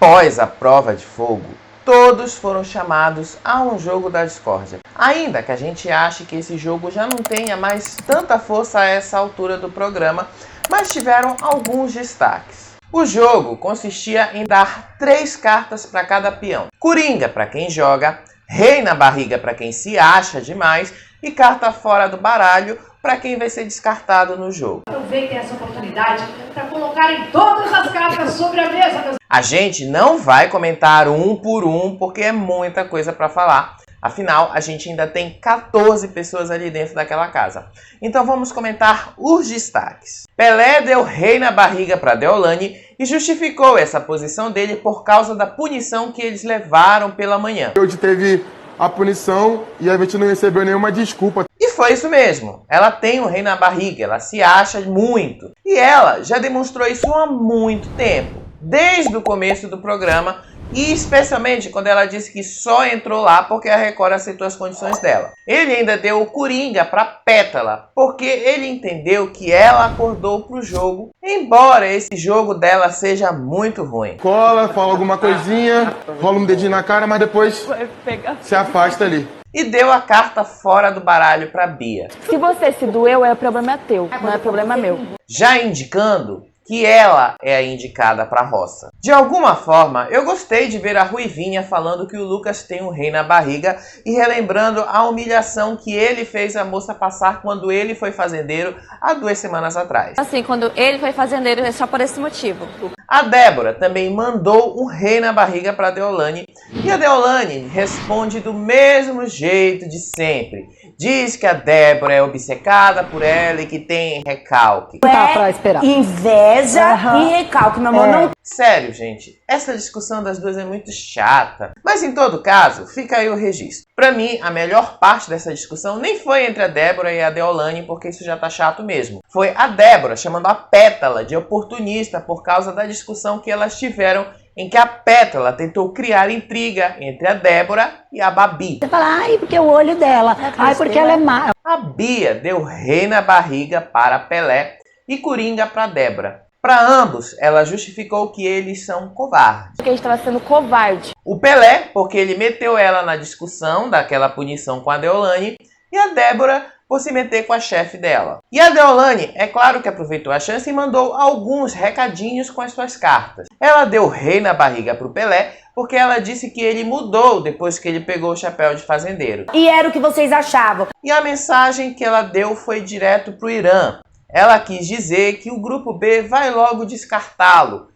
Após a prova de fogo, todos foram chamados a um jogo da discórdia. Ainda que a gente ache que esse jogo já não tenha mais tanta força a essa altura do programa, mas tiveram alguns destaques. O jogo consistia em dar 3 cartas para cada peão. Coringa para quem joga, Rei na barriga para quem se acha demais e carta fora do baralho para quem vai ser descartado no jogo. Aproveitem essa oportunidade para colocarem todas as cartas sobre a mesa. A gente não vai comentar um por um porque é muita coisa para falar. Afinal, a gente ainda tem 14 pessoas ali dentro daquela casa. Então vamos comentar os destaques. Pelé deu rei na barriga para Deolane e justificou essa posição dele por causa da punição que eles levaram pela manhã. Hoje teve a punição e a gente não recebeu nenhuma desculpa. E foi isso mesmo. Ela tem um rei na barriga, ela se acha muito. E ela já demonstrou isso há muito tempo. Desde o começo do programa. E especialmente quando ela disse que só entrou lá porque a Record aceitou as condições dela. Ele ainda deu o Coringa para Pétala, porque ele entendeu que ela acordou pro jogo, embora esse jogo dela seja muito ruim. Cola, fala alguma coisinha, rola um dedinho na cara, mas depois se afasta ali. E deu a carta fora do baralho para Bia. Se você se doeu, o problema é teu, não é problema meu. Já indicando que ela é a indicada para a roça. De alguma forma, eu gostei de ver a Ruivinha falando que o Lucas tem um rei na barriga e relembrando a humilhação que ele fez a moça passar quando ele foi fazendeiro há 2 semanas atrás. Assim, quando ele foi fazendeiro, é só por esse motivo. A Débora também mandou um rei na barriga para Deolane e a Deolane responde do mesmo jeito de sempre. Diz que a Débora é obcecada por ela e que tem recalque. Tá pra esperar. Inveja e recalque, meu amor. Não... Sério, gente, essa discussão das duas é muito chata. Mas em todo caso, fica aí o registro. Pra mim, a melhor parte dessa discussão nem foi entre a Débora e a Deolane, porque isso já tá chato mesmo. Foi a Débora chamando a Pétala de oportunista por causa da discussão que elas tiveram em que a Pétala tentou criar intriga entre a Débora e a Babi. Você fala, ai, porque o olho dela, ai, porque ela é má. A Bia deu rei na barriga para Pelé e Coringa para Débora. Para ambos, ela justificou que eles são covardes. Porque a gente estava sendo covarde. O Pelé, porque ele meteu ela na discussão daquela punição com a Deolane, e a Débora, por se meter com a chefe dela. E a Deolane, é claro que aproveitou a chance e mandou alguns recadinhos com as suas cartas. Ela deu rei na barriga para o Pelé, porque ela disse que ele mudou depois que ele pegou o chapéu de fazendeiro. E era o que vocês achavam. E a mensagem que ela deu foi direto para o Irã. Ela quis dizer que o grupo B vai logo descartá-lo.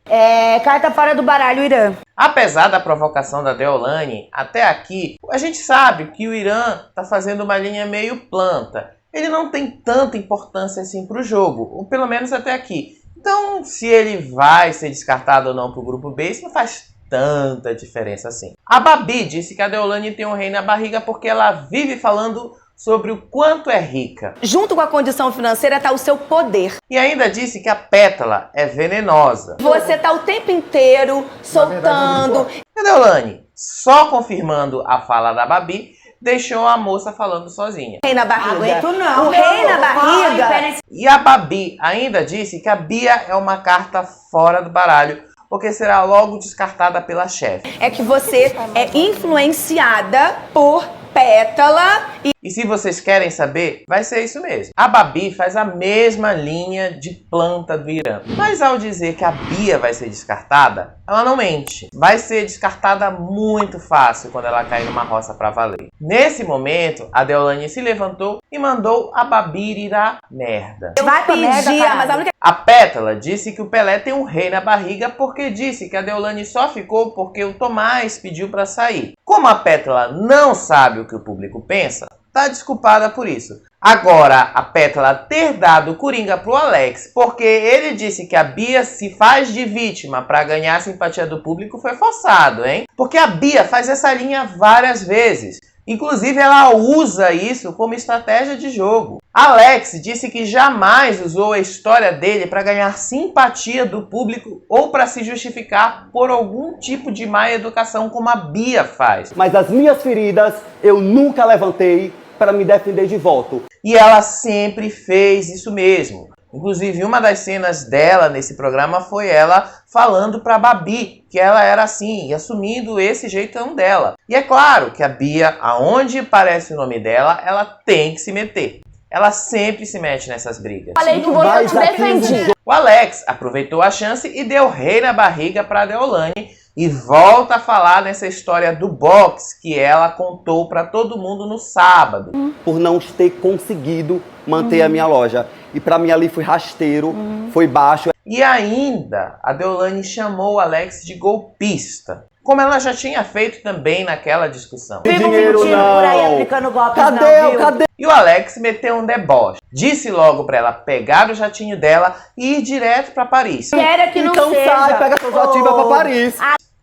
Carta fora do baralho, Irã. Apesar da provocação da Deolane, até aqui, a gente sabe que o Irã está fazendo uma linha meio planta. Ele não tem tanta importância assim para o jogo, ou pelo menos até aqui. Então, se ele vai ser descartado ou não para o grupo B, isso não faz tanta diferença assim. A Babi disse que a Deolane tem um rei na barriga porque ela vive falando sobre o quanto é rica. Junto com a condição financeira está o seu poder. E ainda disse que a Pétala é venenosa. Você tá o tempo inteiro soltando. E a Deolane, só confirmando a fala da Babi, deixou a moça falando sozinha. Rei na barriga. Aguento não. O rei na barriga. E a Babi ainda disse que a Bia é uma carta fora do baralho, porque será logo descartada pela chefe. É que você é influenciada por Pétala E se vocês querem saber, vai ser isso mesmo. A Babi faz a mesma linha de planta do Irã. Mas ao dizer que a Bia vai ser descartada, ela não mente. Vai ser descartada muito fácil quando ela cair numa roça pra valer. Nesse momento, a Deolane se levantou e mandou a Babi ir à merda. vai pedir, mas a única... A Pétala disse que o Pelé tem um rei na barriga porque disse que a Deolane só ficou porque o Tomás pediu pra sair. Como a Pétala não sabe o que o público pensa, tá desculpada por isso. Agora, a Pétala ter dado o Coringa pro Alex porque ele disse que a Bia se faz de vítima para ganhar a simpatia do público foi forçado, hein? Porque a Bia faz essa linha várias vezes. Inclusive, ela usa isso como estratégia de jogo. Alex disse que jamais usou a história dele para ganhar simpatia do público ou para se justificar por algum tipo de má educação como a Bia faz. Mas as minhas feridas eu nunca levantei para me defender de volta. E ela sempre fez isso mesmo. Inclusive, uma das cenas dela nesse programa foi ela falando pra Babi que ela era assim, e assumindo esse jeitão dela. E é claro que a Bia, aonde parece o nome dela, ela tem que se meter. Ela sempre se mete nessas brigas. Falei que você não defendia. O Alex aproveitou a chance e deu rei na barriga pra Deolane e volta a falar nessa história do box que ela contou pra todo mundo no sábado. Por não ter conseguido manter a minha loja. E pra mim ali foi rasteiro, foi baixo. E ainda, a Deolane chamou o Alex de golpista, como ela já tinha feito também naquela discussão. Dinheiro não. Por aí aplicando golpes Cadê? E o Alex meteu um deboche. Disse logo pra ela pegar o jatinho dela e ir direto pra Paris. Quero que não Então seja. sai, pega seu jatinho e vai pra Paris.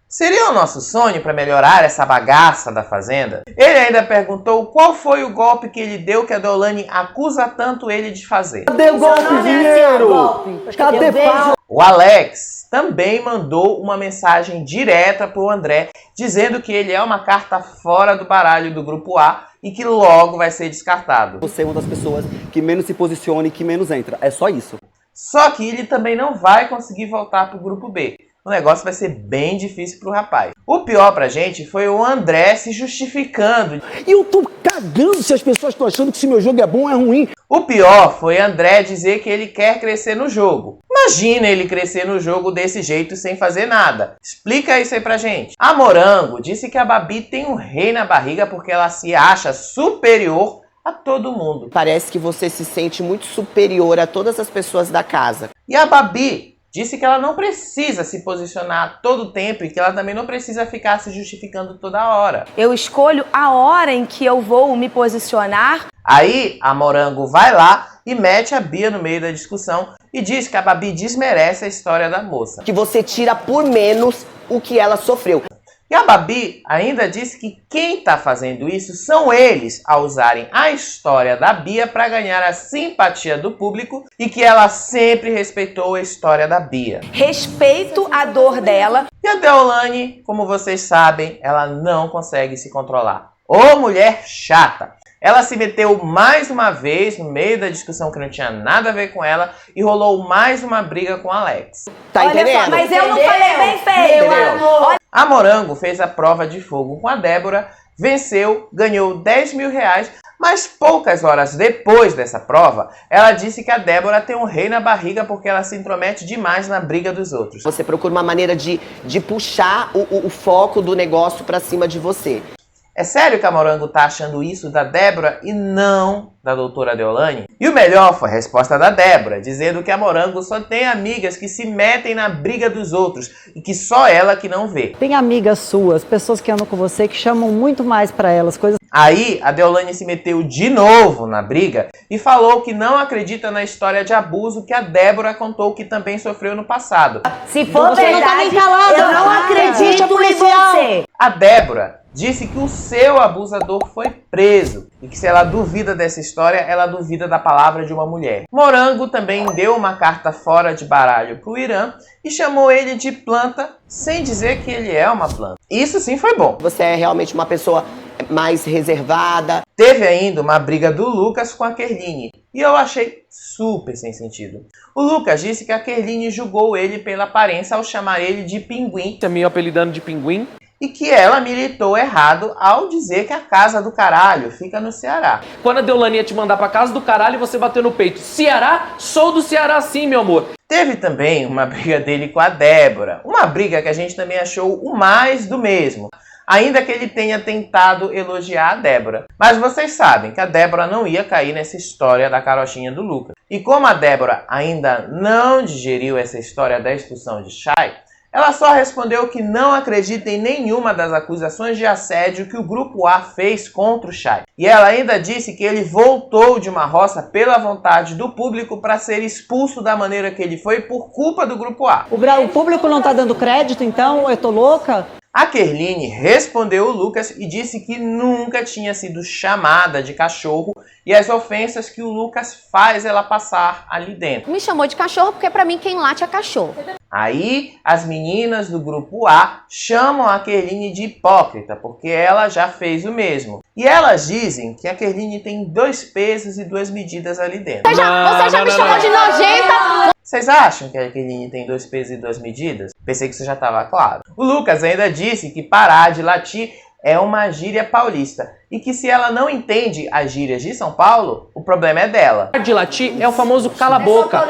Seria o nosso sonho para melhorar essa bagaça da Fazenda? Ele ainda perguntou qual foi o golpe que ele deu que a Deolane acusa tanto ele de fazer. Cadê o golpe, dinheiro? Cadê pau? O Alex também mandou uma mensagem direta pro André, dizendo que ele é uma carta fora do baralho do Grupo A e que logo vai ser descartado. Você é uma das pessoas que menos se posiciona e que menos entra. É só isso. Só que ele também não vai conseguir voltar pro Grupo B. O negócio vai ser bem difícil pro rapaz. O pior pra gente foi o André se justificando. E eu tô cagando se as pessoas estão achando que se meu jogo é bom ou é ruim. O pior foi André dizer que ele quer crescer no jogo. Imagina ele crescer no jogo desse jeito sem fazer nada. Explica isso aí pra gente. A Morango disse que a Babi tem um rei na barriga porque ela se acha superior a todo mundo. Parece que você se sente muito superior a todas as pessoas da casa. E a Babi disse que ela não precisa se posicionar a todo tempo e que ela também não precisa ficar se justificando toda hora. Eu escolho a hora em que eu vou me posicionar. Aí a Morango vai lá e mete a Bia no meio da discussão e diz que a Babi desmerece a história da moça. Que você tira por menos o que ela sofreu. E a Babi ainda disse que quem está fazendo isso são eles a usarem a história da Bia para ganhar a simpatia do público e que ela sempre respeitou a história da Bia. Respeito a dor dela. E a Deolane, como vocês sabem, ela não consegue se controlar. Ô mulher chata! Ela se meteu mais uma vez no meio da discussão que não tinha nada a ver com ela e rolou mais uma briga com o Alex. Tá entendendo? Mas eu não falei bem feito. A Morango fez a prova de fogo com a Débora, venceu, ganhou 10 mil reais, mas poucas horas depois dessa prova, ela disse que a Débora tem um rei na barriga porque ela se intromete demais na briga dos outros. Você procura uma maneira de puxar o foco do negócio pra cima de você. É sério que a Morango tá achando isso da Débora e não da doutora Deolane? E o melhor foi a resposta da Débora, dizendo que a Morango só tem amigas que se metem na briga dos outros e que só ela que não vê. Tem amigas suas, pessoas que andam com você, que chamam muito mais pra elas coisas. Aí a Deolane se meteu de novo na briga e falou que não acredita na história de abuso que a Débora contou que também sofreu no passado. Se for Você não tá verdade, nem calada, eu não cara. acredito em policial. você. A Débora disse que o seu abusador foi preso e que se ela duvida dessa história, ela duvida da palavra de uma mulher. Morango também deu uma carta fora de baralho pro Irã e chamou ele de planta sem dizer que ele é uma planta. Isso sim foi bom. Você é realmente uma pessoa mais reservada. Teve ainda uma briga do Lucas com a Kerline e eu achei super sem sentido. O Lucas disse que a Kerline julgou ele pela aparência ao chamar ele de pinguim. Me apelidando de pinguim. E que ela militou errado ao dizer que a casa do caralho fica no Ceará. Quando a Deolane ia te mandar pra casa do caralho, você bateu no peito. Ceará? Sou do Ceará sim, meu amor. Teve também uma briga dele com a Débora. Uma briga que a gente também achou o mais do mesmo. Ainda que ele tenha tentado elogiar a Débora. Mas vocês sabem que a Débora não ia cair nessa história da carochinha do Lucas. E como a Débora ainda não digeriu essa história da expulsão de Chay, ela só respondeu que não acredita em nenhuma das acusações de assédio que o Grupo A fez contra o Chay. E ela ainda disse que ele voltou de uma roça pela vontade do público para ser expulso da maneira que ele foi por culpa do Grupo A. O público não tá dando crédito, então? Eu tô louca? A Kerline respondeu o Lucas e disse que nunca tinha sido chamada de cachorro e as ofensas que o Lucas faz ela passar ali dentro. Me chamou de cachorro porque pra mim quem late é cachorro. Aí as meninas do grupo A chamam a Kerline de hipócrita porque ela já fez o mesmo. E elas dizem que a Kerline tem 2 pesos e 2 medidas ali dentro. Você já me chamou de nojenta. Vocês acham que a Kerline tem 2 pesos e 2 medidas? Pensei que isso já estava claro. O Lucas ainda disse que parar de latir é uma gíria paulista e que se ela não entende as gírias de São Paulo, o problema é dela. Parar de latir é o famoso cala a boca.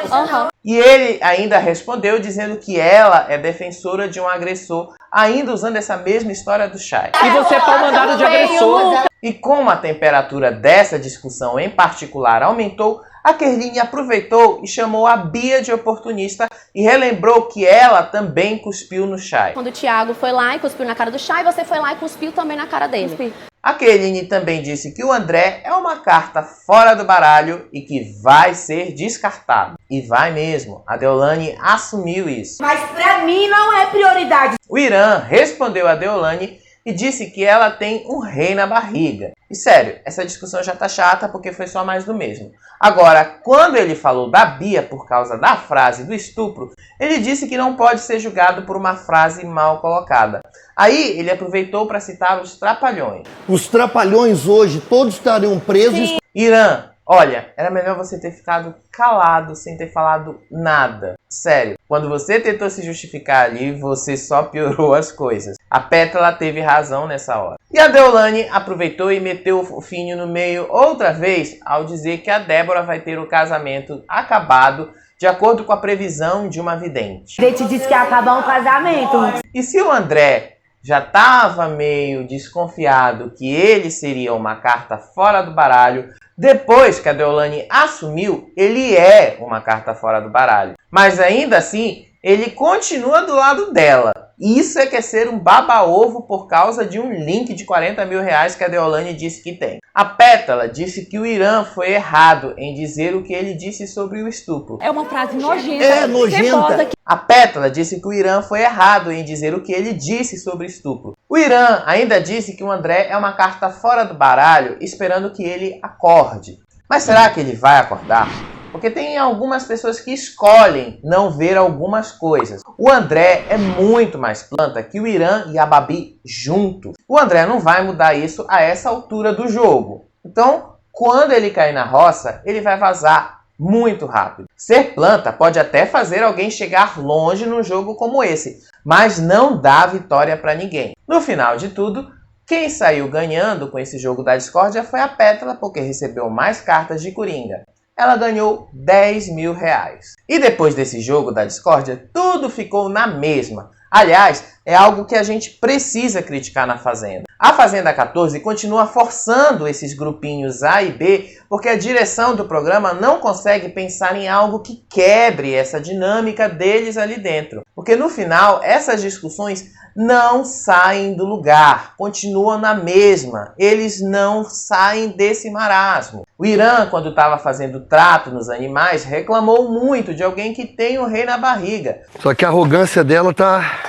E ele ainda respondeu dizendo que ela é defensora de um agressor, ainda usando essa mesma história do Chay. E você é pau mandado de agressor. E como a temperatura dessa discussão em particular aumentou, a Kerline aproveitou e chamou a Bia de oportunista e relembrou que ela também cuspiu no Chay. Quando o Thiago foi lá e cuspiu na cara do Chay, você foi lá e cuspiu também na cara dele. A Kerline também disse que o André é uma carta fora do baralho e que vai ser descartado. E vai mesmo, a Deolane assumiu isso. Mas pra mim não é prioridade. O Irã respondeu a Deolane e disse que ela tem um rei na barriga. E sério, essa discussão já tá chata porque foi só mais do mesmo. Agora, quando ele falou da Bia por causa da frase do estupro, ele disse que não pode ser julgado por uma frase mal colocada. Aí ele aproveitou para citar os Trapalhões. Os Trapalhões hoje todos estariam presos. Sim. Irã, olha, era melhor você ter ficado calado sem ter falado nada. Sério, quando você tentou se justificar ali, você só piorou as coisas. A Pétala teve razão nessa hora. E a Deolane aproveitou e meteu o fofinho no meio outra vez ao dizer que a Débora vai ter o casamento acabado de acordo com a previsão de uma vidente. Ele te disse que ia acabar um casamento. E se o André já estava meio desconfiado que ele seria uma carta fora do baralho, depois que a Deolane assumiu, ele é uma carta fora do baralho. Mas ainda assim, ele continua do lado dela. Isso é que é ser um baba-ovo por causa de um link de 40 mil reais que a Deolane disse que tem. A Pétala disse que o Irã foi errado em dizer o que ele disse sobre o estupro. É uma frase nojenta. É nojenta. A Pétala disse que o Irã foi errado em dizer o que ele disse sobre estupro. O Irã ainda disse que o André é uma carta fora do baralho, esperando que ele acorde. Mas será que ele vai acordar? Porque tem algumas pessoas que escolhem não ver algumas coisas. O André é muito mais planta que o Irã e a Babi juntos. O André não vai mudar isso a essa altura do jogo. Então, quando ele cair na roça, ele vai vazar muito rápido. Ser planta pode até fazer alguém chegar longe num jogo como esse, mas não dá vitória para ninguém. No final de tudo, quem saiu ganhando com esse jogo da discórdia foi a Pétala, porque recebeu mais cartas de Coringa. Ela ganhou 10 mil reais. E depois desse jogo da discórdia, tudo ficou na mesma. Aliás, é algo que a gente precisa criticar na Fazenda. A Fazenda 14 continua forçando esses grupinhos A e B porque a direção do programa não consegue pensar em algo que quebre essa dinâmica deles ali dentro. Porque no final, essas discussões não saem do lugar, continuam na mesma. Eles não saem desse marasmo. O Irã, quando estava fazendo trato nos animais, reclamou muito de alguém que tem um rei na barriga. Só que a arrogância dela tá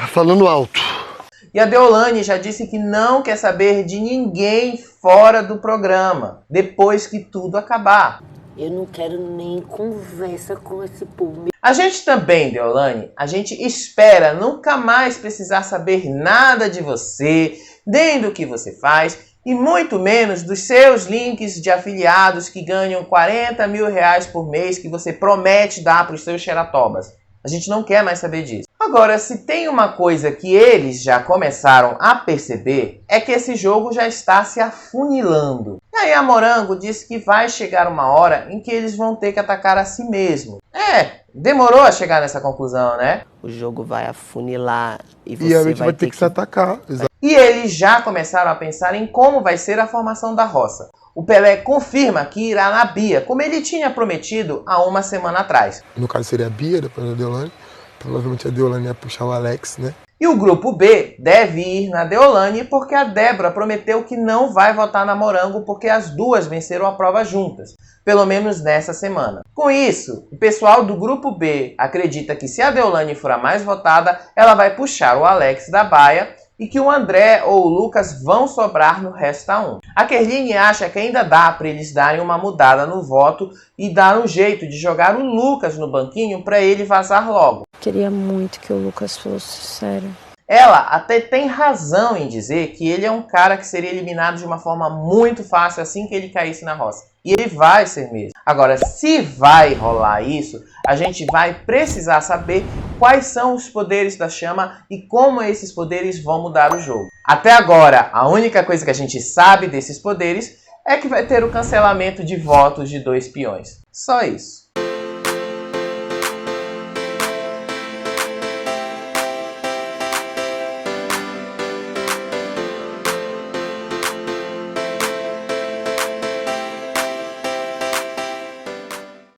falando alto. E a Deolane já disse que não quer saber de ninguém fora do programa, depois que tudo acabar. Eu não quero nem conversa com esse povo. A gente também, Deolane, a gente espera nunca mais precisar saber nada de você, nem do que você faz, e muito menos dos seus links de afiliados que ganham 40 mil reais por mês que você promete dar para os seus xeratobas. A gente não quer mais saber disso. Agora, se tem uma coisa que eles já começaram a perceber, é que esse jogo já está se afunilando. E aí a Morango disse que vai chegar uma hora em que eles vão ter que atacar a si mesmo. Demorou a chegar nessa conclusão, né? O jogo vai afunilar e você a gente vai ter que se atacar. E eles já começaram a pensar em como vai ser a formação da roça. O Pelé confirma que irá na Bia, como ele tinha prometido há uma semana atrás. No caso seria a Bia, depois a Deolane. Provavelmente a Deolane ia puxar o Alex, né? E o grupo B deve ir na Deolane porque a Débora prometeu que não vai votar na Morango porque as duas venceram a prova juntas. pelo menos nessa semana. Com isso, o pessoal do grupo B acredita que se a Deolane for a mais votada, ela vai puxar o Alex da baia e que o André ou o Lucas vão sobrar no Resta 1. A Kerline acha que ainda dá para eles darem uma mudada no voto e dar um jeito de jogar o Lucas no banquinho para ele vazar logo. Queria muito que o Lucas fosse, sério. Ela até tem razão em dizer que ele é um cara que seria eliminado de uma forma muito fácil assim que ele caísse na roça. E ele vai ser mesmo. Agora, se vai rolar isso, a gente vai precisar saber quais são os poderes da chama e como esses poderes vão mudar o jogo. Até agora, a única coisa que a gente sabe desses poderes é que vai ter o cancelamento de votos de 2 peões. Só isso.